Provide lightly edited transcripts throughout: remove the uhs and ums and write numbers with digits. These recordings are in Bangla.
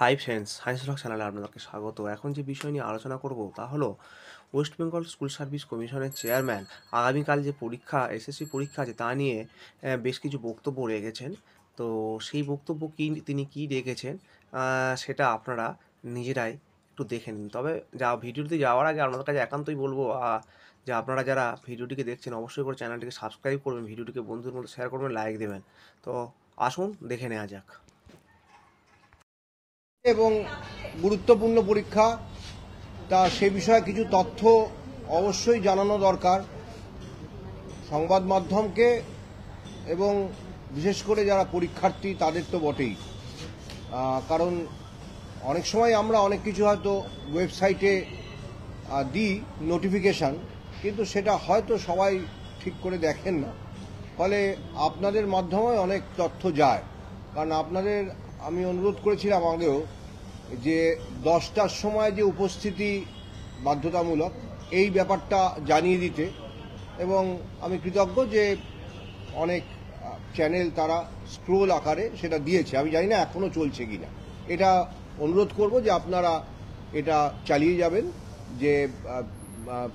হাই ফ্রেন্ডস, সায়েন্স ব্লগ চ্যানেলে আপনাদেরকে স্বাগত। এখন যে বিষয় নিয়ে আলোচনা করব তা হলো ওয়েস্ট বেঙ্গল স্কুল সার্ভিস কমিশনের চেয়ারম্যান আগামীকাল যে পরীক্ষা এসএসসি পরীক্ষা আছে তা নিয়ে বেশ কিছু বক্তব্য রেখেছেন। তো সেই বক্তব্য তিনি কি রেখেছেন সেটা আপনারা নিজেরাই একটু দেখে নিন। তবে ভিডিওতে যাওয়ার আগে আপনাদের কাছে একান্তই বলবো যে আপনারা যারা ভিডিওটিকে দেখছেন অবশ্যই করে চ্যানেলটিকে সাবস্ক্রাইব করবেন, ভিডিওটিকে বন্ধুদের মধ্যে শেয়ার করবেন, লাইক দেবেন। তো আসুন দেখে নেওয়া যাক। এবং গুরুত্বপূর্ণ পরীক্ষা তা সে বিষয়ে কিছু তথ্য অবশ্যই জানানো দরকার সংবাদ মাধ্যমকে এবং বিশেষ করে যারা পরীক্ষার্থী তাদের তো বটেই। কারণ অনেক সময় আমরা অনেক কিছু হয়তো ওয়েবসাইটে দিই নোটিফিকেশান, কিন্তু সেটা হয়তো সবাই ঠিক করে দেখেন না, ফলে আপনাদের মাধ্যমে অনেক তথ্য যায়। কারণ আপনাদের আমি অনুরোধ করেছিলাম আগেও যে 10টার সময় যে উপস্থিতি বাধ্যতামূলক এই ব্যাপারটা জানিয়ে দিতে, এবং আমি কৃতজ্ঞ যে অনেক চ্যানেল তারা স্ক্রোল আকারে সেটা দিয়েছে। আমি জানি না এখনও চলছে কিনা, এটা অনুরোধ করব যে আপনারা এটা চালিয়ে যাবেন, যে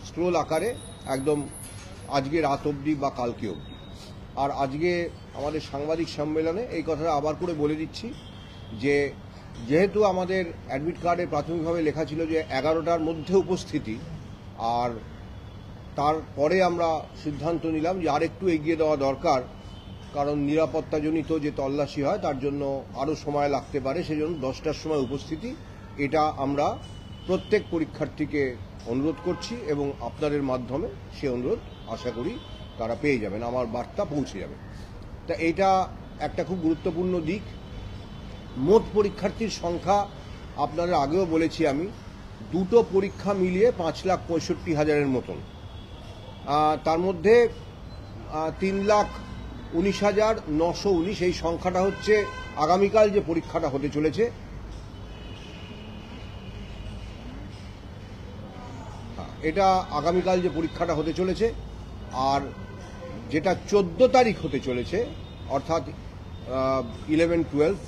স্ক্রোল আকারে একদম আজকে রাত অবধি বা কালকে অবধি। আর আজকে আমাদের সাংবাদিক সম্মেলনে এই কথাটা আবার করে বলে দিচ্ছি যে যেহেতু আমাদের অ্যাডমিট কার্ডে প্রাথমিকভাবে লেখা ছিল যে 11টার মধ্যে উপস্থিতি, আর তারপরে আমরা সিদ্ধান্ত নিলাম যে আরেকটু এগিয়ে দেওয়া দরকার, কারণ নিরাপত্তাজনিত যে তল্লাশি হয় তার জন্য আরও সময় লাগতে পারে, সেজন্য 10টার সময় উপস্থিতি। এটা আমরা প্রত্যেক পরীক্ষার্থীকে অনুরোধ করছি এবং আপনাদের মাধ্যমে সে অনুরোধ আশা করি তারা পেয়ে যাবেন, আমার বার্তা পৌঁছে যাবে। তা এটা একটা খুব গুরুত্বপূর্ণ দিক। মোট পরীক্ষার্থীর সংখ্যা আপনাদের আগেও বলেছি আমি, দুটো পরীক্ষা মিলিয়ে 5,65,000-এর মতন। তার মধ্যে 3,19,919 এই সংখ্যাটা হচ্ছে আগামীকাল যে পরীক্ষাটা হতে চলেছে। এটা আগামীকাল যে পরীক্ষাটা হতে চলেছে, আর যেটা 14 তারিখ হতে চলেছে অর্থাৎ 11-12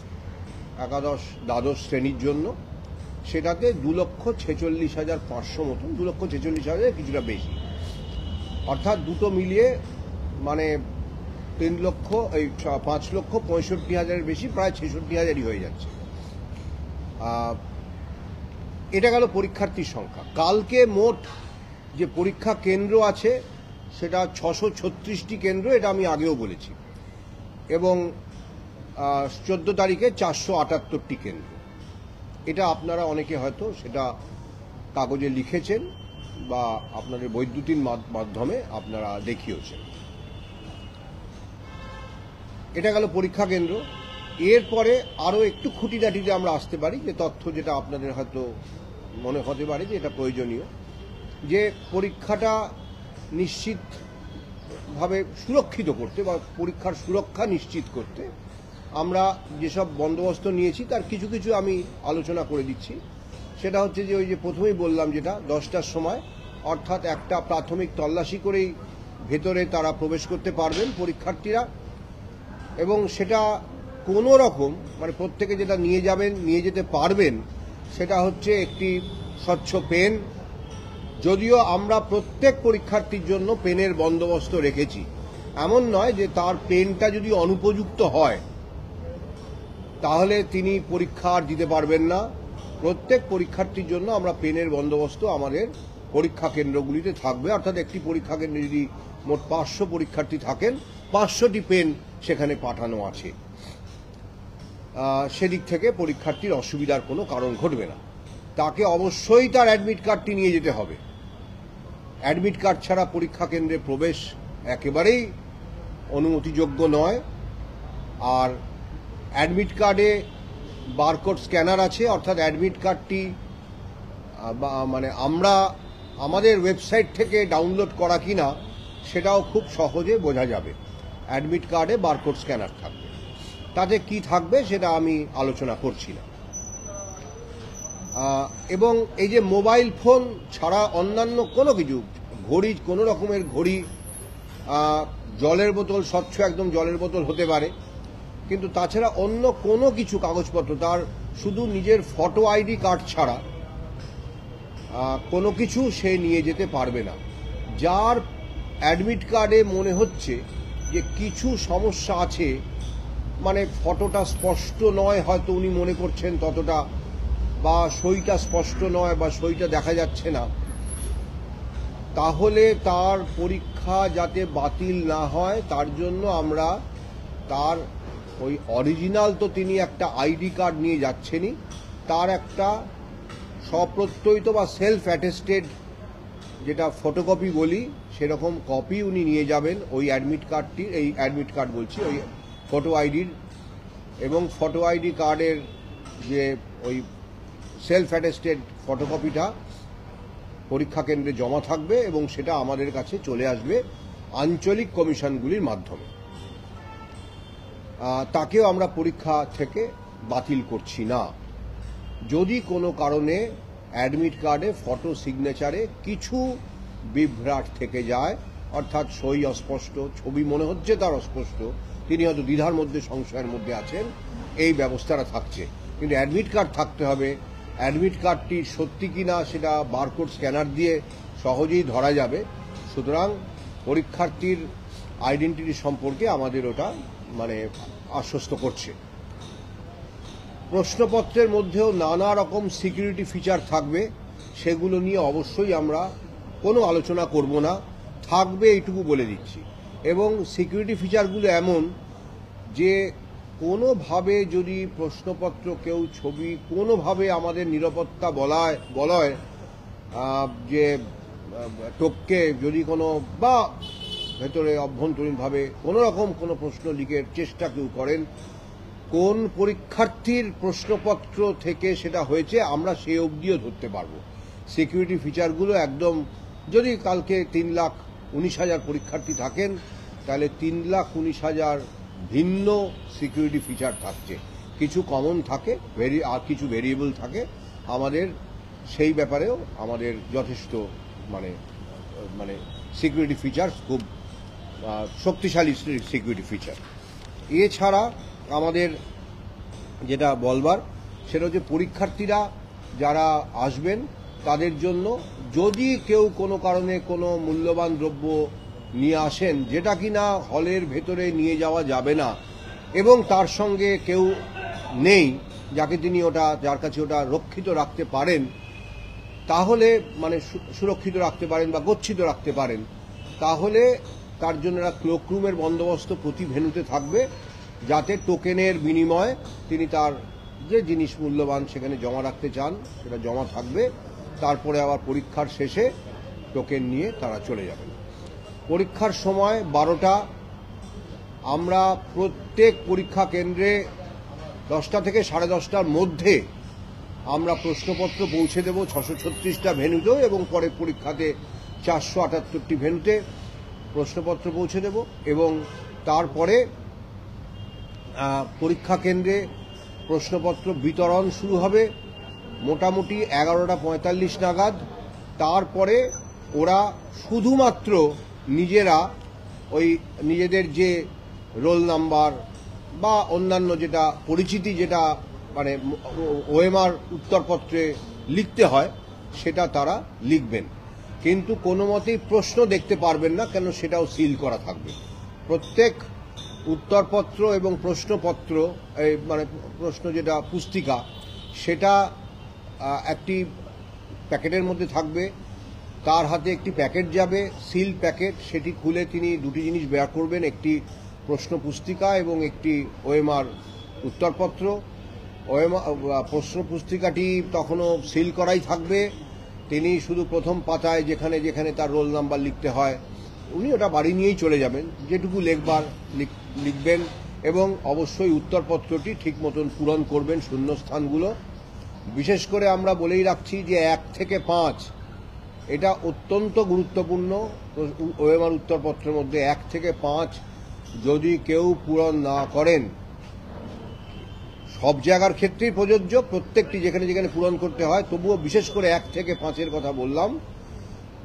একাদশ দ্বাদশ শ্রেণীর জন্য, সেটাতে 2,46,500 মতন, 2,46,000 কিছুটা বেশি, অর্থাৎ দুটো মিলিয়ে মানে 5,65,000-এর বেশি, প্রায় 66,000-ই হয়ে যাচ্ছে। এটা গেল পরীক্ষার্থীর সংখ্যা। কালকে মোট যে পরীক্ষা কেন্দ্র আছে সেটা 636টি কেন্দ্র, এটা আমি আগেও বলেছি, এবং 14 তারিখে 478টি কেন্দ্র। এটা আপনারা অনেকে হয়তো সেটা কাগজে লিখেছেন বা আপনাদের বৈদ্যুতিন মাধ্যমে আপনারা দেখিয়েছেন। এটা গেল পরীক্ষা কেন্দ্র। এরপরে আরও একটু খুঁটিনাটিতে আমরা আসতে পারি, যে তথ্য যেটা আপনাদের হয়তো মনে হতে পারে যে এটা প্রয়োজনীয়, যে পরীক্ষাটা নিশ্চিতভাবে সুরক্ষিত করতে বা পরীক্ষার সুরক্ষা নিশ্চিত করতে আমরা যেসব বন্দোবস্ত নিয়েছি তার কিছু কিছু আমি আলোচনা করে দিচ্ছি। সেটা হচ্ছে যে ওই যে প্রথমেই বললাম, যেটা 10টার সময়, অর্থাৎ একটা প্রাথমিক তল্লাশি করেই ভেতরে তারা প্রবেশ করতে পারবেন পরীক্ষার্থীরা, এবং সেটা কোনো রকম মানে প্রত্যেকে যেটা নিয়ে যেতে পারবেন সেটা হচ্ছে একটি স্বচ্ছ পেন। যদিও আমরা প্রত্যেক পরীক্ষার্থীর জন্য পেনের বন্দোবস্ত রেখেছি, এমন নয় যে তার পেনটা যদি অনুপযুক্ত হয় তাহলে তিনি পরীক্ষা আর দিতে পারবেন না। প্রত্যেক পরীক্ষার্থীর জন্য আমরা পেনের বন্দোবস্ত আমাদের পরীক্ষা কেন্দ্রগুলিতে থাকবে, অর্থাৎ একটি পরীক্ষা কেন্দ্রে যদি মোট 500 পরীক্ষার্থী থাকেন, 500টি পেন সেখানে পাঠানো আছে। সেদিক থেকে পরীক্ষার্থীর অসুবিধার কোনো কারণ ঘটবে না। তাকে অবশ্যই তার অ্যাডমিট কার্ডটি নিয়ে যেতে হবে। অ্যাডমিট কার্ড ছাড়া পরীক্ষা কেন্দ্রে প্রবেশ একেবারেই অনুমতিযোগ্য নয়। আর অ্যাডমিট কার্ডে বারকোড স্ক্যানার আছে, অর্থাৎ অ্যাডমিট কার্ডটি মানে আমরা আমাদের ওয়েবসাইট থেকে ডাউনলোড করা কিনা সেটাও খুব সহজে বোঝা যাবে। অ্যাডমিট কার্ডে বারকোড স্ক্যানার থাকবে, তাতে কি থাকবে সেটা আমি আলোচনা করছি না। এবং এই যে মোবাইল ফোন ছাড়া অন্যান্য কোনো কিছু, ঘড়ি, কোনো রকমের ঘড়ি, জলের বোতল, স্বচ্ছ একদম জলের বোতল হতে পারে, কিন্তু তাছাড়া অন্য কোনো কিছু কাগজপত্র, তার শুধু নিজের ফটো আইডি কার্ড ছাড়া কোনো কিছু সে নিয়ে যেতে পারবে না। যার অ্যাডমিট কার্ডে মনে হচ্ছে যে কিছু সমস্যা আছে, মানে ফটোটা স্পষ্ট নয়, হয়তো উনি মনে করছেন ততটা, বা সইটা স্পষ্ট নয়, বা সইটা দেখা যাচ্ছে না, তাহলে তার পরীক্ষা যাতে বাতিল না হয় তার জন্য আমরা তার ওই অরিজিনাল, তো তিনি একটা আইডি কার্ড নিয়ে যাচ্ছেনই, তার একটা স্বপ্রত্যয়িত বা সেলফ অ্যাটেস্টেড যেটা ফটোকপি বলি সেরকম কপি উনি নিয়ে যাবেন ওই অ্যাডমিট কার্ডটি, এই অ্যাডমিট কার্ড বলছি, ওই ফটো আইডির, এবং ফটো আইডি কার্ডের যে ওই সেলফ অ্যাটেস্টেড ফটোকপিটা পরীক্ষা কেন্দ্রে জমা থাকবে এবং সেটা আমাদের কাছে চলে আসবে আঞ্চলিক কমিশনগুলির মাধ্যমে। তাকেও আমরা পরীক্ষা থেকে বাতিল করছি না। যদি কোনো কারণে অ্যাডমিট কার্ডে ফটো সিগনেচারে কিছু বিভ্রাট থেকে যায়, অর্থাৎ সই অস্পষ্ট, ছবি মনে হচ্ছে তার অস্পষ্ট, তিনি হয়তো দ্বিধার মধ্যে, সংশয়ের মধ্যে আছেন, এই ব্যবস্থাটা থাকছে। কিন্তু অ্যাডমিট কার্ড থাকতে হবে। অ্যাডমিট কার্ডটি সত্যি কিনা সেটা বারকোড স্ক্যানার দিয়ে সহজেই ধরা যাবে। সুতরাং পরীক্ষার্থীর আইডেন্টিটি সম্পর্কে আমাদের ওটা মানে আশ্বস্ত করছে। প্রশ্নপত্রের মধ্যেও নানা রকম সিকিউরিটি ফিচার থাকবে, সেগুলো নিয়ে অবশ্যই আমরা কোনো আলোচনা করব না, থাকবে এইটুকু বলে দিচ্ছি। এবং সিকিউরিটি ফিচারগুলো এমন যে কোনোভাবে যদি প্রশ্নপত্র কেউ ছবি কোনোভাবে আমাদের নিরাপত্তা বলয় যে টপকে যদি কোনো বা ভেতরে অভ্যন্তরীণভাবে কোনো রকম কোনো প্রশ্ন লিখের চেষ্টা কেউ করেন, কোন পরীক্ষার্থীর প্রশ্নপত্র থেকে সেটা হয়েছে আমরা সে অবধিও ধরতে পারবো। সিকিউরিটি ফিচারগুলো একদম, যদি কালকে 3,19,000 পরীক্ষার্থী থাকেন তাহলে 3,19,000 ভিন্ন সিকিউরিটি ফিচার থাকছে। কিছু কমন থাকে, আর কিছু ভেরিয়েবল থাকে। আমাদের সেই ব্যাপারেও আমাদের যথেষ্ট মানে মানে সিকিউরিটি ফিচার, খুব শক্তিশালী সিকিউরিটি ফিচার। এছাড়া আমাদের যেটা বলবার সেটা হচ্ছে পরীক্ষার্থীরা যারা আসবেন তাদের জন্য যদি কেউ কোনো কারণে কোনো মূল্যবান দ্রব্য নিয়ে আসেন যেটা কিনা হলের ভেতরে নিয়ে যাওয়া যাবে না, এবং তার সঙ্গে কেউ নেই যাকে তিনি ওটা, যার কাছে ওটা রক্ষিত রাখতে পারেন, তাহলে মানে সুরক্ষিত রাখতে পারেন বা গচ্ছিত রাখতে পারেন, তাহলে তার জন্য একটা ক্লোকরুমের বন্দোবস্ত প্রতি ভেন্যুতে থাকবে, যাতে টোকেনের বিনিময়ে তিনি তার যে জিনিস মূল্যবান সেখানে জমা রাখতে চান সেটা জমা থাকবে। তারপরে আবার পরীক্ষার শেষে টোকেন নিয়ে তারা চলে যাবেন। পরীক্ষার সময় 12টা, আমরা প্রত্যেক পরীক্ষা কেন্দ্রে 10টা থেকে 10:30টার মধ্যে আমরা প্রশ্নপত্র পৌঁছে দেব 636টা ভেন্যুতেও, এবং পরে পরীক্ষাতে 478টি ভেন্যুতে প্রশ্নপত্র পৌঁছে দেব। এবং তারপরে পরীক্ষা কেন্দ্রে প্রশ্নপত্র বিতরণ শুরু হবে মোটামুটি 11:45 নাগাদ। তারপরে ওরা শুধুমাত্র নিজেরা ওই নিজেদের যে রোল নাম্বার বা অন্যান্য যেটা পরিচিতি, যেটা মানে ওএমআর উত্তরপত্রে লিখতে হয় সেটা তারা লিখবেন, কিন্তু কোনো মতেই প্রশ্ন দেখতে পারবেন না, কেন সেটাও সিল করা থাকবে। প্রত্যেক উত্তরপত্র এবং প্রশ্নপত্র, মানে প্রশ্ন যেটা পুস্তিকা, সেটা একটি প্যাকেটের মধ্যে থাকবে। তার হাতে একটি প্যাকেট যাবে, সিল প্যাকেট, সেটি খুলে তিনি দুটি জিনিস বের করবেন, একটি প্রশ্ন পুস্তিকা এবং একটি ওএমআর উত্তরপত্র। প্রশ্ন পুস্তিকাটি তখনও সিল করাই থাকবে, তিনি শুধু প্রথম পাতায় যেখানে যেখানে তার রোল নাম্বার লিখতে হয় উনি ওটা বাড়ি নিয়েই চলে যাবেন, যেটুকু লেখবার লিখবেন, এবং অবশ্যই উত্তরপত্রটি ঠিক মতন পূরণ করবেন শূন্যস্থানগুলো। বিশেষ করে আমরা বলেই রাখছি যে 1 থেকে 5 এটা অত্যন্ত গুরুত্বপূর্ণ। ওএমআর উত্তরপত্রের মধ্যে 1 থেকে 5 যদি কেউ পূরণ না করেন, সব জায়গার ক্ষেত্রেই প্রযোজ্য, প্রত্যেকটি যেখানে যেখানে পূরণ করতে হয়, তবুও বিশেষ করে 1 থেকে 5-এর কথা বললাম,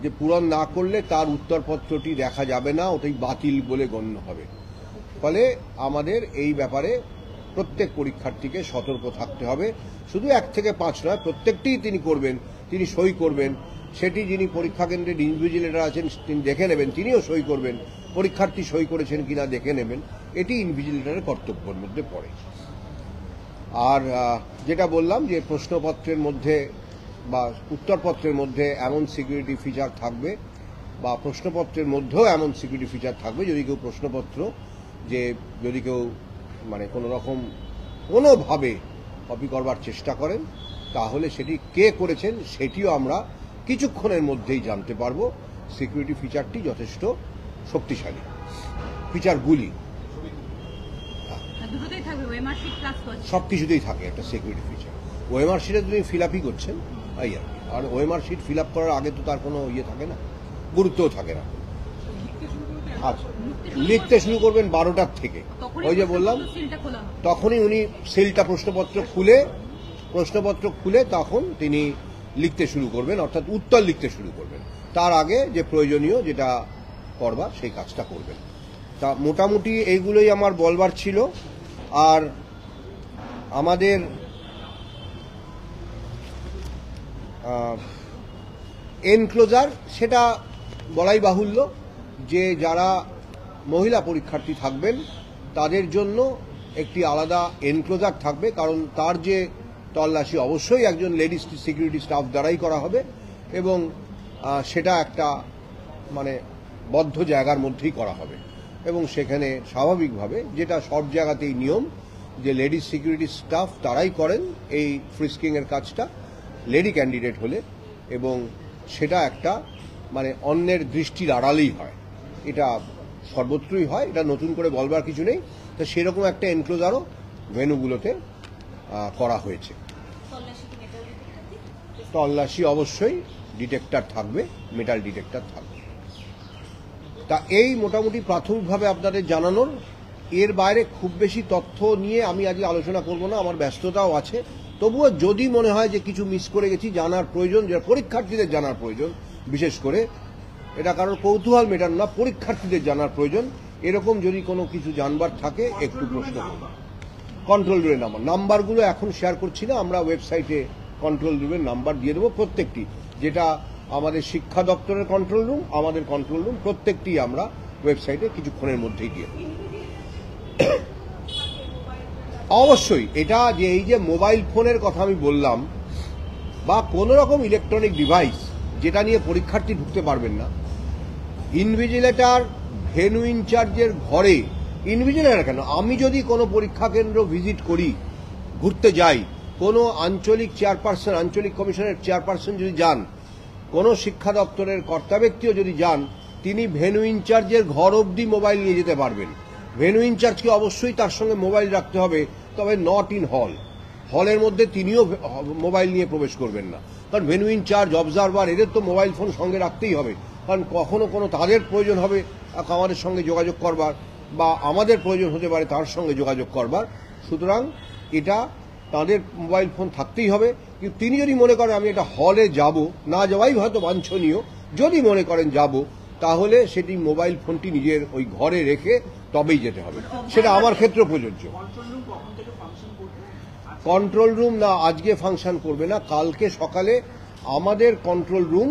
যে পূরণ না করলে তার উত্তরপত্রটি দেখা যাবে না, ওটাই বাতিল বলে গণ্য হবে। ফলে আমাদের এই ব্যাপারে প্রত্যেক পরীক্ষার্থীকে সতর্ক থাকতে হবে। শুধু 1 থেকে 5 নয়, প্রত্যেকটিই তিনি করবেন, তিনি সই করবেন। সেটি যিনি পরীক্ষা কেন্দ্রের ইনভিজিলেটর আছেন তিনি দেখে নেবেন, তিনিও সই করবেন, পরীক্ষার্থী সই করেছেন কিনা দেখে নেবেন। এটি ইনভিজিলেটরের কর্তব্যের মধ্যে পড়ে। আর যেটা বললাম যে প্রশ্নপত্রের মধ্যে বা উত্তরপত্রের মধ্যে এমন সিকিউরিটি ফিচার থাকবে বা প্রশ্নপত্রের মধ্যেও এমন সিকিউরিটি ফিচার থাকবে, যদি কেউ প্রশ্নপত্র যদি কেউ মানে কোনোভাবে কপি করবার চেষ্টা করেন, তাহলে সেটি কে করেছেন সেটিও আমরা কিছুক্ষণের মধ্যেই জানতে পারবো। সিকিউরিটি ফিচারটি যথেষ্ট শক্তিশালী, ফিচারগুলি সব কিছুতেই থাকে একটা সিকিউরিটি ফিচার। ওএমআর শিটে তুমি ফিল আপই করছেন এই আর কি। আর ওএমআর শিট ফিল আপ করার আগে তো তার কোনো থাকে না, গুরুত্বও থাকে না। আচ্ছা, লিখতে শুরু করবেন 12টার থেকে, ওই যে বললাম তখনই উনি সিলটা প্রশ্নপত্র খুলে তখন তিনি লিখতে শুরু করবেন, অর্থাৎ উত্তর লিখতে শুরু করবেন। তার আগে যে প্রয়োজনীয় যেটা করবার সেই কাজটা করবেন। তা মোটামুটি এইগুলোই আমার বলবার ছিল। আর আমাদের এনক্লোজার সেটা বলাই বাহুল্য যে যারা মহিলা পরীক্ষার্থী থাকবেন তাদের জন্য একটি আলাদা এনক্লোজার থাকবে, কারণ তার যে তল্লাশি অবশ্যই একজন লেডিস সিকিউরিটি স্টাফ দ্বারাই করা হবে এবং সেটা একটা মানে বদ্ধ জায়গার মধ্যেই করা হবে এবং সেখানে স্বাভাবিকভাবে যেটা সব জায়গাতেই নিয়ম যে লেডিস সিকিউরিটি স্টাফ তারাই করেন এই ফ্রিস্কিংয়ের কাজটা লেডি ক্যান্ডিডেট হলে, এবং সেটা একটা মানে অন্যের দৃষ্টির আড়ালেই হয়। এটা সর্বত্রই হয়, এটা নতুন করে বলবার কিছু নেই। তো সেরকম একটা এনক্লোজারও ভেন্যুগুলোতে করা হয়েছে। তল্লাশি অবশ্যই ডিটেক্টর থাকবে, মেটাল ডিটেক্টর থাকবে। তা এই মোটামুটি প্রাথমিকভাবে আপনাদের জানানোর। এর বাইরে খুব বেশি তথ্য নিয়ে আমি আজকে আলোচনা করব না, আমার ব্যস্ততাও আছে। তবুও যদি মনে হয় যে কিছু মিস করে গেছি, জানার প্রয়োজন, যে পরীক্ষার্থীদের জানার প্রয়োজন, বিশেষ করে এটা কারোর কৌতূহল মেটানো না, পরীক্ষার্থীদের জানার প্রয়োজন, এরকম যদি কোনো কিছু জানবার থাকে একটু প্রশ্ন করুন। কন্ট্রোল রুমের নাম্বারগুলো এখন শেয়ার করছি না, আমরা ওয়েবসাইটে কন্ট্রোল রুমের নাম্বার দিয়ে দেবো প্রত্যেকটি, যেটা আমাদের শিক্ষা দপ্তরের কন্ট্রোল রুম, আমাদের কন্ট্রোল রুম, প্রত্যেকটি আমরা ওয়েবসাইটে কিছুক্ষণের মধ্যেই দিয়ে দেবো। অবশ্যই এটা যে এই যে মোবাইল ফোনের কথা আমি বললাম বা কোনো রকম ইলেকট্রনিক ডিভাইস যেটা নিয়ে পরীক্ষার্থী ঢুকতে পারবেন না, ইনভিজিলেটর ভেন্যু ইনচার্জের ঘরে, ইনভিজিলেটর কেন, আমি যদি কোনো পরীক্ষা কেন্দ্র ভিজিট করি, ঘুরতে যাই, কোনো আঞ্চলিক চেয়ারপারসন, আঞ্চলিক কমিশনের চেয়ারপারসন যদি যান, কোনো শিক্ষা দপ্তরের কর্তা ব্যক্তিও যদি যান, তিনি ভেন্যু ইনচার্জের ঘর অবধি মোবাইল নিয়ে যেতে পারবেন। ভেন্যু ইনচার্জকে অবশ্যই তার সঙ্গে মোবাইল রাখতে হবে, তবে নট ইন হল। হলের মধ্যে তিনিও মোবাইল নিয়ে প্রবেশ করবেন না, কারণ ভেন্যু ইনচার্জ, অবজারভার, এদের তো মোবাইল ফোন সঙ্গে রাখতেই হবে, কারণ কখনো কোনো তাদের প্রয়োজন হবে আমাদের সঙ্গে যোগাযোগ করবার বা আমাদের প্রয়োজন হতে পারে তার সঙ্গে যোগাযোগ করবার। সুতরাং এটা তাদের মোবাইল ফোন থাকতেই হবে। কিন্তু তিনি যদি মনে করেন আমি এটা হলে যাব, না যাওয়াই হয়তো বাঞ্ছনীয়, যদি মনে করেন যাব, তাহলে সেটি মোবাইল ফোনটি নিজের ওই ঘরে রেখে তবেই যেতে হবে। সেটা আমার ক্ষেত্রে প্রযোজ্য। কন্ট্রোল রুম না আজকে ফাংশন করবে না, কালকে সকালে আমাদের কন্ট্রোল রুম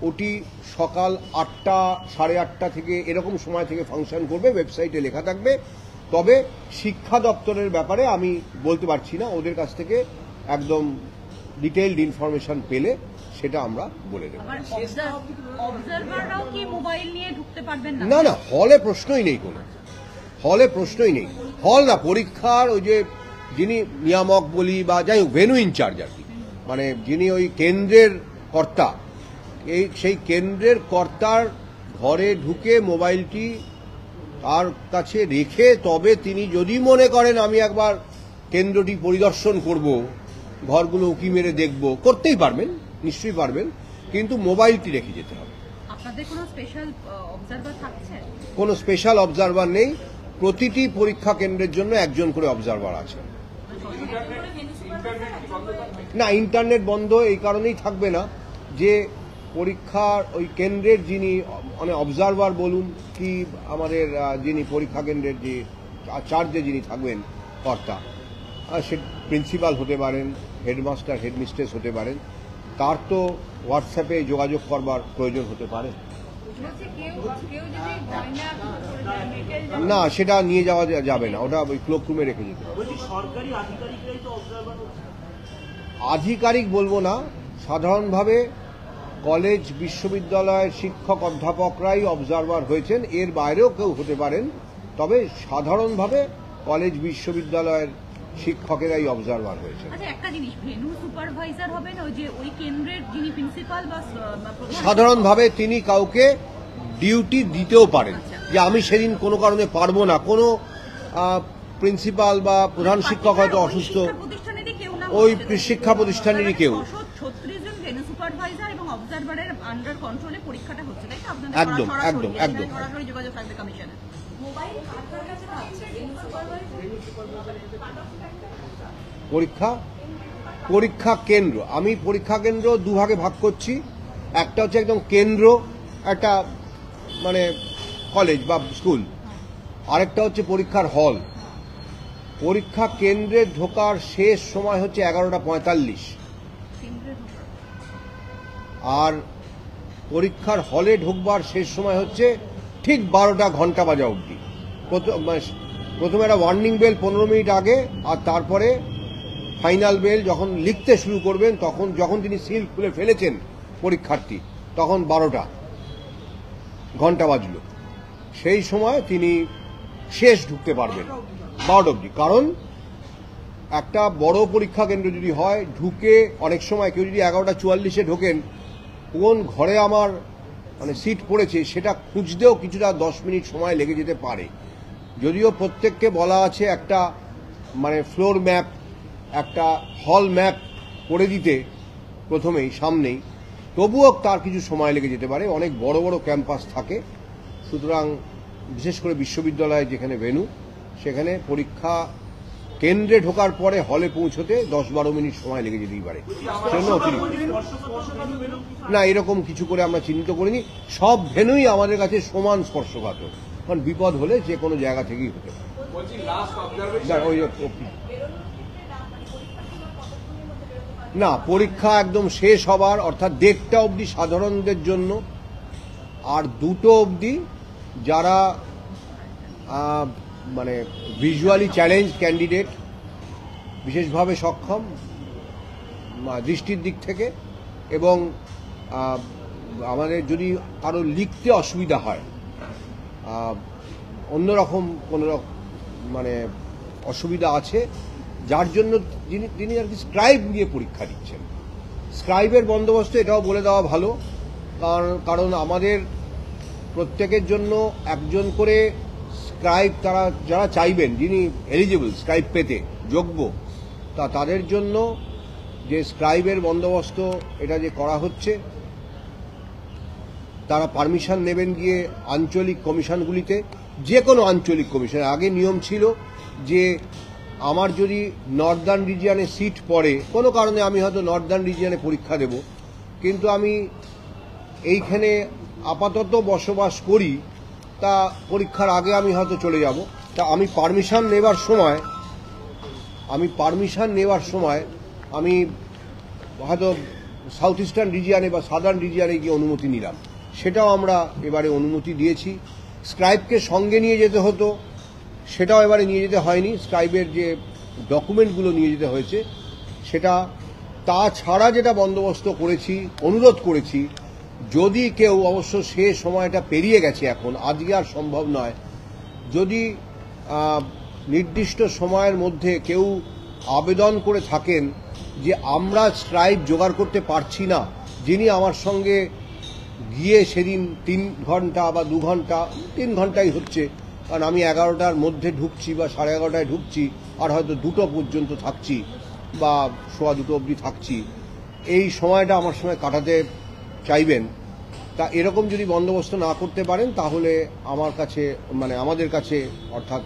ওটি সকাল 8টা, 8:30 থেকে এরকম সময় থেকে ফাংশন করবে, ওয়েবসাইটে লেখা থাকবে। তবে শিক্ষা দপ্তরের ব্যাপারে আমি বলতে পারছি না, ওদের কাছ থেকে একদম ডিটেইলড ইনফরমেশন পেলে সেটা আমরা বলে দেব। না না, হলে প্রশ্নই নেই, কোনো হলে প্রশ্নই নেই। হল না, পরীক্ষার ওই যে যিনি নিয়ামক বলি বা যাই হোক ভেন্যু ইনচার্জ আর কি, মানে যিনি ওই কেন্দ্রের কর্তা, সেই কেন্দ্রের কর্তার ঘরে ঢুকে মোবাইলটি তার কাছে রেখে তবে তিনি যদি মনে করেন আমি একবার কেন্দ্রটি পরিদর্শন করব, ঘরগুলো উকি মেরে দেখব, করতেই পারবেন, নিশ্চয়ই পারবেন, কিন্তু মোবাইলটি রেখে যেতে হবে। আপনাদের কোনো স্পেশাল অবজারভার থাকছে? কোনো স্পেশাল অবজারভার নেই, প্রতিটি পরীক্ষা কেন্দ্রের জন্য একজন করে অবজারভার আছে। না, ইন্টারনেট বন্ধ এই কারণেই থাকবে না যে পরীক্ষার ওই কেন্দ্রের যিনি মানে অবজারভার বলুন কি আমাদের যিনি পরীক্ষা কেন্দ্রের যে চার্জে যিনি থাকবেন কর্তা, সে প্রিন্সিপাল হতে পারেন, হেডমাস্টার হেডমিস্ট্রেস হতে পারেন, তার তো হোয়াটসঅ্যাপে যোগাযোগ করবার প্রয়োজন হতে পারে। বলছে কেউ কেউ যদি গয়না করে যায়, মেটেল না, সেটা নিয়ে যাওয়া যাবে না, ওটা ওই ক্লোক রুমে রেখে যেতে হবে। সরকারি আধিকারিকরাই তো অবজারভার আধিকারিক বলবো না, সাধারণভাবে কলেজ বিশ্ববিদ্যালয়ের শিক্ষক অধ্যাপকরাই অবজারভার হয়েছেন, এর বাইরেও কেউ হতে পারেন, তবে সাধারণভাবে কলেজ বিশ্ববিদ্যালয়ের শিক্ষকেরাই অবজারভার হয়েছেন। আচ্ছা, একটা জিনিস, ভেন্যু সুপারভাইজার হবেন ওই যে ওই কেন্দ্রের যিনি প্রিন্সিপাল বা প্রধান? সাধারণভাবে তিনি কাউকে ডিউটি দিতেও পারেন, যে আমি সেদিন কোনো কারণে পারবো না, কোনো প্রিন্সিপাল বা প্রধান শিক্ষক হয়তো অসুস্থ, শিক্ষা প্রতিষ্ঠানেরই কেউ না ওই হচ্ছে। শিক্ষা প্রতিষ্ঠানেরই কেউ। 36 জন ভেন্যু সুপারভাইজার এবং অবজারভারের আন্ডার কন্ট্রোলে পরীক্ষাটা হচ্ছে, তাই তো? আপনাদের একদম, সরাসরি, একদম, এখানে একদম। সরাসরি যোগাযোগ থাকবে কমিশনে। মোবাইল কার কাছে থাকছে ভেন্যু সুপারভাইজার? পরীক্ষা কেন্দ্র, আমি পরীক্ষা কেন্দ্র দুভাগে ভাগ করছি। একটা হচ্ছে একদম কেন্দ্র, একটা মানে কলেজ বা স্কুল, আরেকটা হচ্ছে পরীক্ষার হল। পরীক্ষা কেন্দ্রে ঢোকার শেষ সময় হচ্ছে 11:45, আর পরীক্ষার হলে ঢুকবার শেষ সময় হচ্ছে ঠিক 12টা ঘন্টা বাজা অবধি। প্রথমে একটা ওয়ার্নিং বেল 15 মিনিট আগে, আর তারপরে ফাইনাল বেল যখন লিখতে শুরু করবেন, তখন যখন তিনি সিল খুলে ফেলেছেন পরীক্ষার্থী, তখন 12টা ঘন্টা বাজলো, সেই সময় তিনি শেষ ঢুকতে পারবেন 12টা অবধি। কারণ একটা বড় পরীক্ষা কেন্দ্র যদি হয়, ঢুকে অনেক সময় কেউ যদি 11:44-এ ঢোকেন, কোন ঘরে আমার মানে সিট পড়েছে সেটা খুঁজতেও কিছুটা 10 মিনিট সময় লেগে যেতে পারে। যদিও প্রত্যেককে বলা আছে একটা মানে ফ্লোর ম্যাপ, একটা হল ম্যাপ করে দিতে প্রথমেই সামনেই, তবুও তার কিছু সময় লেগে যেতে পারে, অনেক বড় বড় ক্যাম্পাস থাকে। সুতরাং বিশেষ করে বিশ্ববিদ্যালয়ে যেখানে ভেন্যু, সেখানে পরীক্ষা কেন্দ্রে ঢোকার পরে হলে পৌঁছতে 10-12 মিনিট সময় লেগে যেতেই পারে। সেজন্য অতিরিক্ত না, এরকম কিছু করে আমরা চিহ্নিত করিনি। সব ভেন্যুই আমাদের কাছে সমান স্পর্শকাতর, কারণ বিপদ হলে যে কোনো জায়গা থেকেই হতে পারে। না, পরীক্ষা একদম শেষ হবার অর্থাৎ 1:30 অবধি সাধারণদের জন্য, আর 2টো অবধি যারা মানে ভিজুয়ালি চ্যালেঞ্জ ক্যান্ডিডেট, বিশেষভাবে সক্ষম দৃষ্টির দিক থেকে, এবং আমাদের যদি কারো লিখতে অসুবিধা হয়, অন্যরকম কোনো মানে অসুবিধা আছে, যার জন্য তিনি আর কি স্ক্রাইব নিয়ে পরীক্ষা দিচ্ছেন। স্ক্রাইবের বন্দোবস্ত এটাও বলে দেওয়া ভালো, কারণ আমাদের প্রত্যেকের জন্য একজন করে স্ক্রাইব, তারা যারা চাইবেন, যিনি এলিজিবল স্ক্রাইব পেতে যোগ্য, তাদের জন্য যে স্ক্রাইবের বন্দোবস্ত এটা যে করা হচ্ছে, তারা পারমিশন নেবেন গিয়ে আঞ্চলিক কমিশনগুলিতে, যে কোনো আঞ্চলিক কমিশনে। আগে নিয়ম ছিল যে আমার যদি নর্দার্ন রিজিয়নে সিট পড়ে, কোনো কারণে আমি হয়তো নর্দার্ন রিজিয়নে পরীক্ষা দেব, কিন্তু আমি এইখানে আপাতত বসবাস করি, তা পরীক্ষার আগে আমি হয়তো চলে যাব, তা আমি পারমিশন নেবার সময় আমি হয়তো সাউথ ইস্টার্ন রিজিয়নে বা সাদার্ন রিজিয়নে গিয়ে অনুমতি নিলাম, সেটাও আমরা এবারে অনুমতি দিয়েছি। স্ক্রাইবকে সঙ্গে নিয়ে যেতে হতো, সেটাও এবারে নিয়ে যেতে হয়নি। স্ক্রাইবের যে ডকুমেন্টগুলো নিয়ে যেতে হয়েছে সেটা, তাছাড়া যেটা বন্দোবস্ত করেছি, অনুরোধ করেছি, যদি কেউ, অবশ্য সে সময়টা পেরিয়ে গেছে, এখন আজকে আর সম্ভব নয়, যদি নির্দিষ্ট সময়ের মধ্যে কেউ আবেদন করে থাকেন যে আমরা স্ক্রাইব জোগাড় করতে পারছি না, যিনি আমার সঙ্গে গিয়ে সেদিন 3 ঘন্টা বা 2 ঘন্টা, 3 ঘন্টাই হচ্ছে, কারণ আমি 11টার মধ্যে ঢুকছি বা 11:30টায় ঢুকছি, আর হয়তো 2টো পর্যন্ত থাকছি বা 2:15 অবধি থাকছি, এই সময়টা আমার সঙ্গে কাটাতে চাইবেন, তা এরকম যদি বন্দোবস্ত না করতে পারেন, তাহলে আমার কাছে মানে আমাদের কাছে অর্থাৎ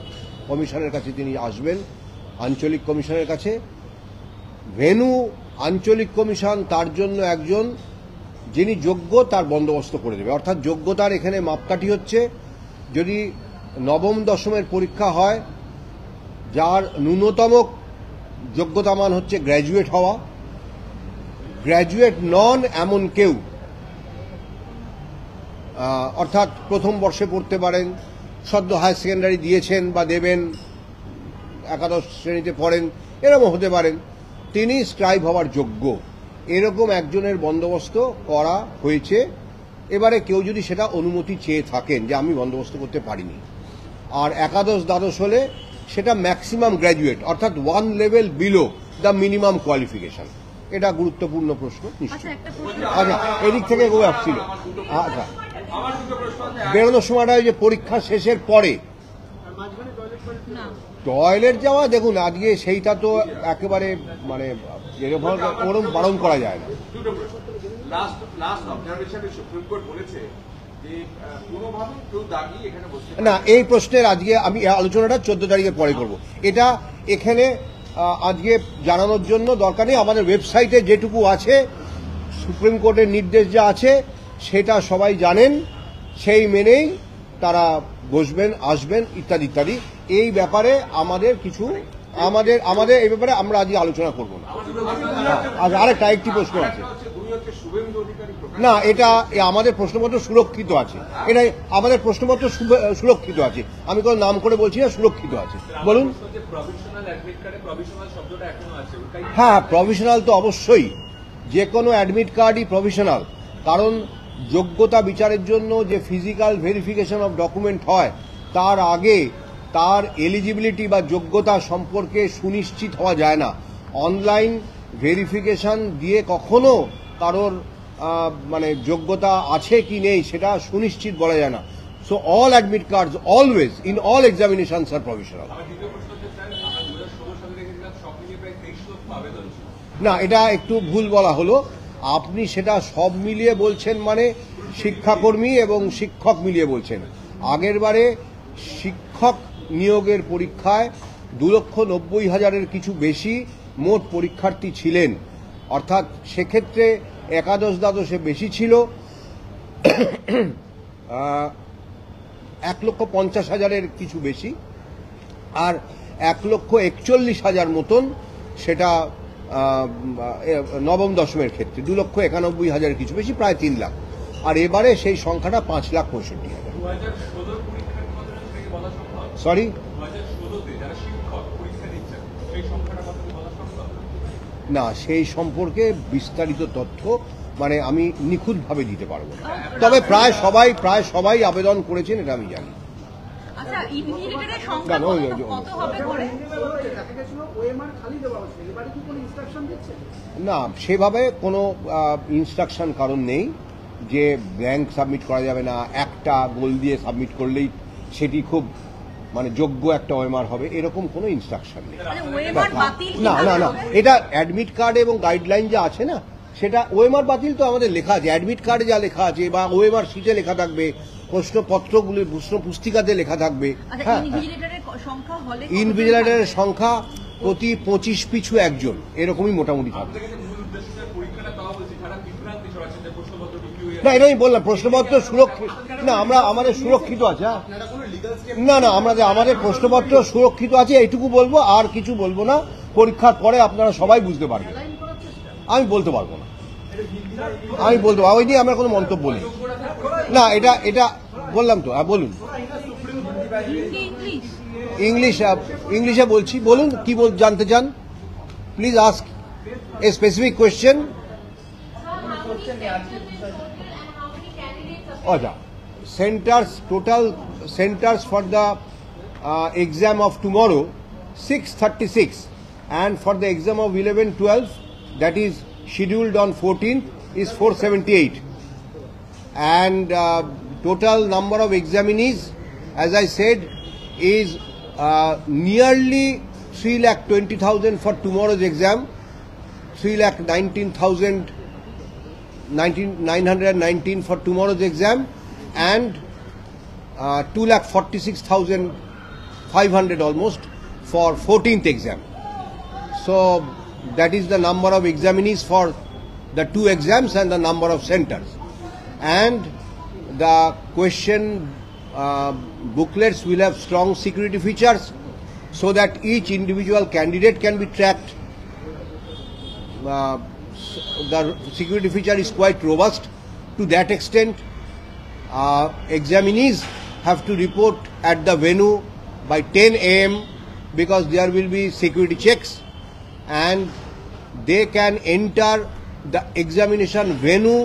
কমিশনের কাছে তিনি আসবেন, আঞ্চলিক কমিশনের কাছে। ভেন্যু আঞ্চলিক কমিশন তার জন্য একজন যিনি যোগ্য, তার বন্দোবস্ত করে দেবে। অর্থাৎ যোগ্যতার এখানে মাপকাঠি হচ্ছে, যদি নবম দশমের পরীক্ষা হয়, যার ন্যূনতম যোগ্যতা মান হচ্ছে গ্র্যাজুয়েট হওয়া। গ্র্যাজুয়েট নন এমন কেউ, অর্থাৎ প্রথম বর্ষে পড়তে পারেন, সদ্য হায়ার সেকেন্ডারি দিয়েছেন বা দেবেন, একাদশ শ্রেণীতে পড়েন, এরকম হতে পারেন, তিনি স্ক্রাইব হওয়ার যোগ্য, এরকম একজনের বন্দোবস্ত করা হয়েছে। এবারে কেউ যদি সেটা অনুমতি চেয়ে থাকেন যে আমি বন্দোবস্ত করতে পারিনি, আর একাদশ দ্বাদশ হলে সেটা ম্যাক্সিমাম গ্র্যাজুয়েট, অর্থাৎ one level below the minimum qualification. এটা গুরুত্বপূর্ণ প্রশ্ন নিশ্চয়ই। একটা প্রশ্ন আচ্ছা, এদিক থেকে কেউ আসছিল। আচ্ছা, বেরোনোর সময়টা ওই যে পরীক্ষা শেষের পরে না টয়লেট যাওয়া, দেখুন আজকে সেইটা তো একেবারে মানে এরকম ওরম বারণ করা যায় না। না, এই প্রশ্নের আজকে আমি আলোচনাটা 14 তারিখের পরে করব। এটা এখানে আজকে জানানোর জন্য দরকার নেই। আমাদের ওয়েবসাইটে যেটুকু আছে, সুপ্রিম কোর্টের নির্দেশ যা আছে সেটা সবাই জানেন, সেই মেনেই তারা বসবেন, আসবেন, ইত্যাদি ইত্যাদি। এই ব্যাপারে আমাদের কিছু আমাদের এই ব্যাপারে আমরা আজকে আলোচনা করব না। আজ আরেকটা একটি প্রশ্ন আছে। না, এটা আমাদের প্রশ্নপত্র সুরক্ষিত আছে, এটা আমাদের প্রশ্নপত্র সুরক্ষিত আছে, আমি কোনো নাম করে বলছি না, সুরক্ষিত আছে। বলুন। হ্যাঁ, প্রভিশনাল তো অবশ্যই, যে কোনো অ্যাডমিট কার্ডই প্রভিশনাল, কারণ যোগ্যতা বিচারের জন্য যে ফিজিক্যাল ভেরিফিকেশন অফ ডকুমেন্ট হয়, তার আগে তার এলিজিবিলিটি বা যোগ্যতা সম্পর্কে সুনিশ্চিত হওয়া যায় না। অনলাইন ভেরিফিকেশন দিয়ে কখনো কারোর মানে যোগ্যতা আছে কি নেই সেটা সুনিশ্চিত বলা যায় না। So all admit cards always in all examinations are provisional. না, এটা একটু ভুল বলা হলো। আপনি সেটা সব মিলিয়ে বলছেন, মানে শিক্ষাকর্মী এবং শিক্ষক মিলিয়ে বলছেন। আগের বারে শিক্ষক নিয়োগের পরীক্ষায় 2,90,000-এর কিছু বেশি মোট পরীক্ষার্থী ছিলেন, অর্থাৎ সেক্ষেত্রে একাদশ দ্বাদশে বেশি ছিল 1,50,000-এর কিছু বেশি, আর 1,41,000 মতন সেটা নবম দশমের ক্ষেত্রে 2,91,000 কিছু বেশি, প্রায় 3 লাখ। আর এবারে সেই সংখ্যাটা 5,65,000। সরি, না, সেই সম্পর্কে বিস্তারিত তথ্য মানে আমি নিখুঁতভাবে দিতে পারবো না, তবে প্রায় সবাই আবেদন করেছেন, এটা আমি জানি। আচ্ছা, ইনভিজিলেটরের সংখ্যা কত হবে ঘরে? না, সেভাবে কোনো ইনস্ট্রাকশন কারণ নেই যে ব্ল্যাঙ্ক সাবমিট করা যাবে না, একটা গোল দিয়ে সাবমিট করলেই সেটি খুব মানে যোগ্য একটা ওএমআর হবে, এরকম কোনো ইনস্ট্রাকশন নেই। না না না, এটা অ্যাডমিট কার্ড এবং গাইডলাইন যা আছে না, সেটা ওএমআর বাতিল তো আমাদের লেখা আছে, অ্যাডমিট কার্ডে যা লেখা আছে বা ওএমআর শিটে লেখা থাকবে, প্রশ্নপত্রগুলি প্রশ্ন পুস্তিকাতে লেখা থাকবে। হ্যাঁ, ইনভিজিলেটরের সংখ্যা প্রতি 25 পিছু একজন, এরকমই মোটামুটি থাকবে। না, এটা আমি বললাম প্রশ্নপত্র সুরক্ষিত। না, আমাদের সুরক্ষিত আছে। না না, আমাদের প্রশ্নপত্র সুরক্ষিত আছে, এইটুকু বলবো, আর কিছু বলবো না। পরীক্ষার পরে আপনারা সবাই বুঝতে পারবেন। আমি বলতে পারবো না, ওই নিয়ে আমরা কোনো মন্তব্য নেই। না, এটা বললাম তো। বলুন। ইংলিশে বলছি, বলুন কি জানতে চান, please ask a specific question. আচ্ছা, total centers for the exam of tomorrow 636, and for the exam of 11-12 that is scheduled on 14th is 478, and total number of examinees, as I said, is nearly 3,20,000 for tomorrow's exam, 3,19,919 for tomorrow's exam, and 2,46,500 almost for 14th exam. So that is the number of examinees for the 2 exams and the number of centers. And the question booklets will have strong security features, so that each individual candidate can be tracked. The security feature is quite robust. To that extent, examinees have to report at the venue by 10 a.m. because there will be security checks, and they can enter the examination venue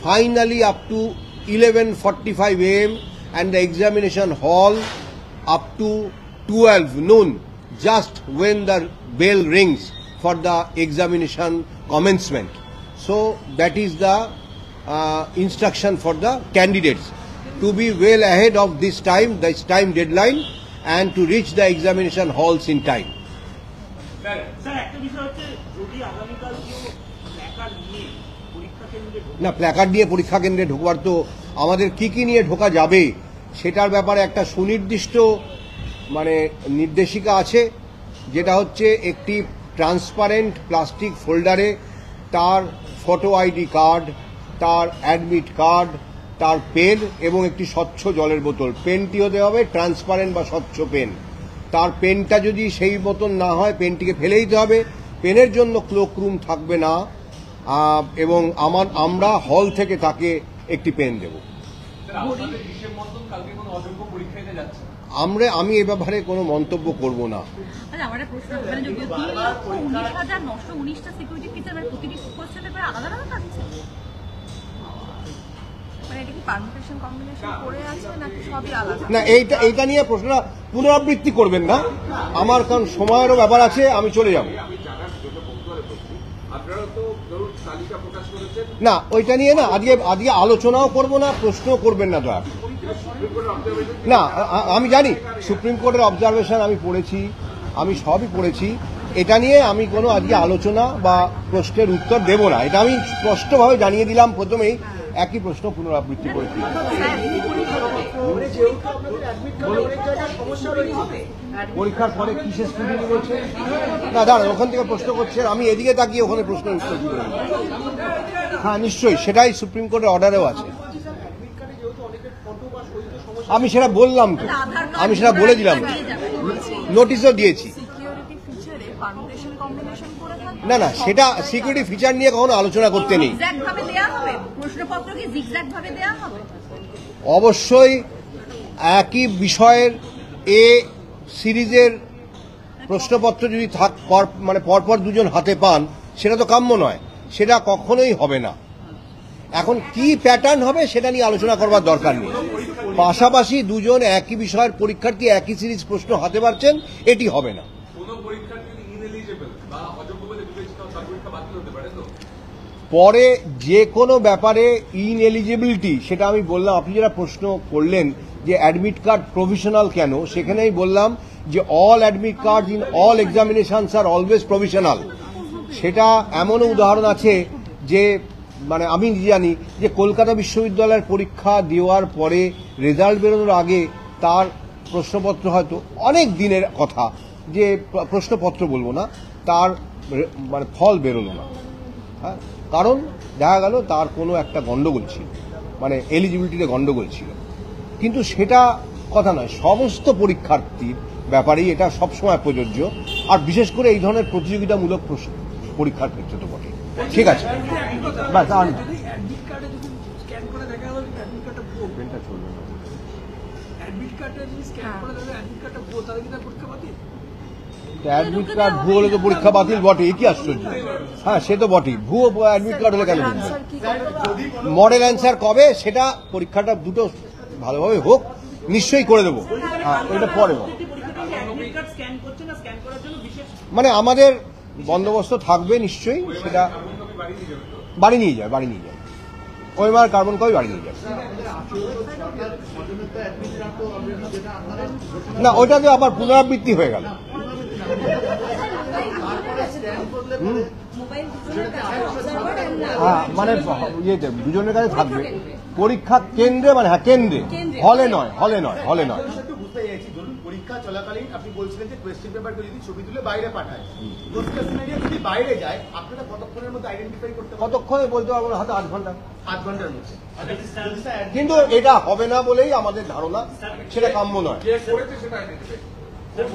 finally up to 11:45 a.m. and the examination hall up to 12 noon, just when the bell rings for the examination commencement. So that is the instruction for the candidates to be well ahead of this time deadline, and to reach the examination halls in time. Sir একটা বিষয় হচ্ছে যদি আগামীকাল কেউ প্ল্যাকার্ড নিয়ে পরীক্ষা কেন্দ্রে না, প্ল্যাকার্ড নিয়ে পরীক্ষা কেন্দ্রে ঢোকবার তো আমাদের কি নিয়ে ঢোকা যাবে সেটার ব্যাপারে একটা সুনির্দিষ্ট নির্দেশিকা আছে, যেটা হচ্ছে একটি ট্রান্সপারেন্ট প্লাস্টিক ফোল্ডারে তার ফটো আইডি কার্ড, তার অ্যাডমিট কার্ড, তার পেন এবং একটি স্বচ্ছ জলের বোতল। পেনটি হতে হবে ট্রান্সপারেন্ট বা স্বচ্ছ পেন। তার পেনটা যদি সেই মতন না হয় পেনটিকে ফেলে দিতে হবে। পেনের জন্য ক্লোক রুম থাকবে না, এবং আমরা হল থেকে তাকে একটি পেন দেব। আমি এ ব্যাপারে কোনো মন্তব্য করব না। আমার একটা প্রশ্ন, মানে যদি 3,19,919টা সিকিউরিটি ফিচার প্রতিটি কোশ্চেনের পরে আলাদা আলাদা থাকছে, মানে এটা কি পারমিটেশন কম্বিনেশন করে আছে নাকি সবই আলাদা? না, এইটা নিয়ে প্রশ্নটা পুনরাবৃত্তি করবেন না আমার, কারণ সময়েরও ব্যাপার আছে, আমি চলে যাব। না, ওইটা নিয়ে না আজকে আলোচনাও করব না, প্রশ্নও করবেন না দয়া। না, আমি জানি সুপ্রিম কোর্টের অবজারভেশন আমি পড়েছি, আমি সবই পড়েছি। এটা নিয়ে আমি কোনো আজকে আলোচনা বা প্রশ্নের উত্তর দেব না, এটা আমি স্পষ্টভাবে জানিয়ে দিলাম প্রথমেই। একই প্রশ্ন পুনরাবৃত্তি করেছি। পরীক্ষার পরে কিসের স্টুডেন্ট বলছে না, দাঁড়ান, ওখান থেকে প্রশ্ন করছে, আমি এদিকে তাকিয়ে ওখানে প্রশ্নের উত্তর দিতে পারি। হ্যাঁ, নিশ্চয়ই, সেটাই সুপ্রিম কোর্টের অর্ডারেও আছে। আমি সেটা বললাম তো, আমি সেটা বলে দিলাম, নোটিশও দিয়েছি। না না, সেটা সিকিউরিটি ফিচার নিয়ে কখনো আলোচনা করতে নেই। অবশ্যই একই বিষয়ের সিরিজের প্রশ্নপত্র যদি পরপর দুজন হাতে পান, সেটা তো কাম্য নয়, সেটা কখনোই হবে না। এখন কি প্যাটার্ন হবে সেটা নিয়ে আলোচনা করবার দরকার নেই। পাশাপাশি দুজন একই বিষয়ের পরীক্ষার্থী একই সিরিজ প্রশ্ন হাতে পারছেন, এটি হবে না। পরে যে কোনো ব্যাপারে ইনএলিজিবিলিটি, সেটা আমি বললাম। আপনি যারা প্রশ্ন করলেন যে অ্যাডমিট কার্ড প্রভিশনাল কেন, সেখানেই বললাম যে all admit card in all examinations are always provisional. সেটা এমনও উদাহরণ আছে যে আমি জানি যে কলকাতা বিশ্ববিদ্যালয়ের পরীক্ষা দেওয়ার পরে রেজাল্ট বেরোনোর আগে তার প্রশ্নপত্র হয়তো অনেক দিনের কথা, যে প্রশ্নপত্র বলবো না, তার ফল বেরোলো না। হ্যাঁ, কারণ দেখা গেল তার কোনো একটা গন্ডগোল ছিল, এলিজিবিলিটিতে গন্ডগোল ছিল। কিন্তু সেটা কথা নয়, সমস্ত পরীক্ষার্থীর ব্যাপারেই এটা সবসময় প্রযোজ্য, আর বিশেষ করে এই ধরনের প্রতিযোগিতামূলক পরীক্ষার ক্ষেত্রে তো বটে। ঠিক আছে, বাস অ্যাডমিট কার্ড ভুয়ো হলে তো পরীক্ষা বাতিল বটে, কি আশ্চর্য। হ্যাঁ, সে তো বটেই, ভুয়ো অ্যাডমিট কার্ড হলে কেন মডেল অ্যান্সার কবে, সেটা পরীক্ষাটা দুটো ভালোভাবে হোক, নিশ্চয়ই করে দেবো। হ্যাঁ, ওইটা পরে আমাদের বন্দোবস্ত থাকবে নিশ্চয়ই, সেটা বাড়ি নিয়ে যায়, ওইমার কার্বন কপি বাড়ি নিয়ে যাবে। না, ওইটা তো আবার পুনরাবৃত্তি হয়ে গেল। হ্যাঁ, ইয়েতে দুজনের কাছে থাকবে পরীক্ষা কেন্দ্রে, কেন্দ্রে, হলে নয়। পরীক্ষা চলাকালীন আপনি বলছিলেন যে কোয়েশ্চেন পেপারকে যদি ছবি তুলে বাইরে পাঠায়, যদি বাইরে যায় আপনারা কতক্ষণের মধ্যে আইডেন্টিফাই করতে পারবেন? কতক্ষণে বলতে পারবো না, হাতে 8 ঘন্টা। 8 ঘন্টার মধ্যে। কিন্তু এটা হবে না বলেই আমাদের ধারণা, সেটা কাম্য নয়।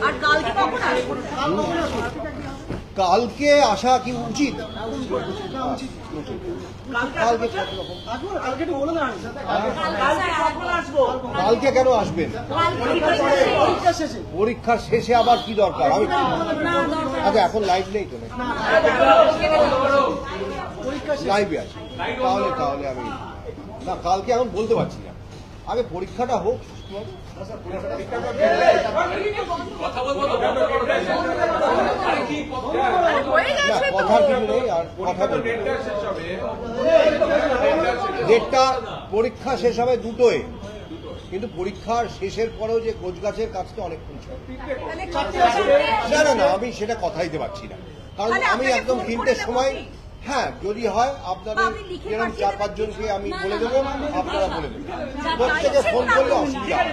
আর কালকে কখন আসবো? কালকে আসা কি উচিত? কালকে কালকে কেন আসবেন? পরীক্ষার শেষে আবার কি দরকার? আমি আচ্ছা এখন লাইভ নেই তো, লাইভে আছে, তাহলে আমি না কালকে এখন বলতে পারছি না, আগে পরীক্ষাটা হোক। না কথার কিছু নেই, আর কথা বলবো। ডেটটা পরীক্ষা শেষ হবে 2টোয়, কিন্তু পরীক্ষার শেষের পরেও যে গোছগাছের কাজটা অনেকক্ষণ চলে। না আমি সেটা কথা দিতে পারছি না, কারণ আমি একদম 3টের সময়, হ্যাঁ যদি হয় আপনাদের এরকম 4-5 জনকে আমি বলে দেবো, আপনারা বলে দেবেন, প্রত্যেকে ফোন করলে অসুবিধা হবে।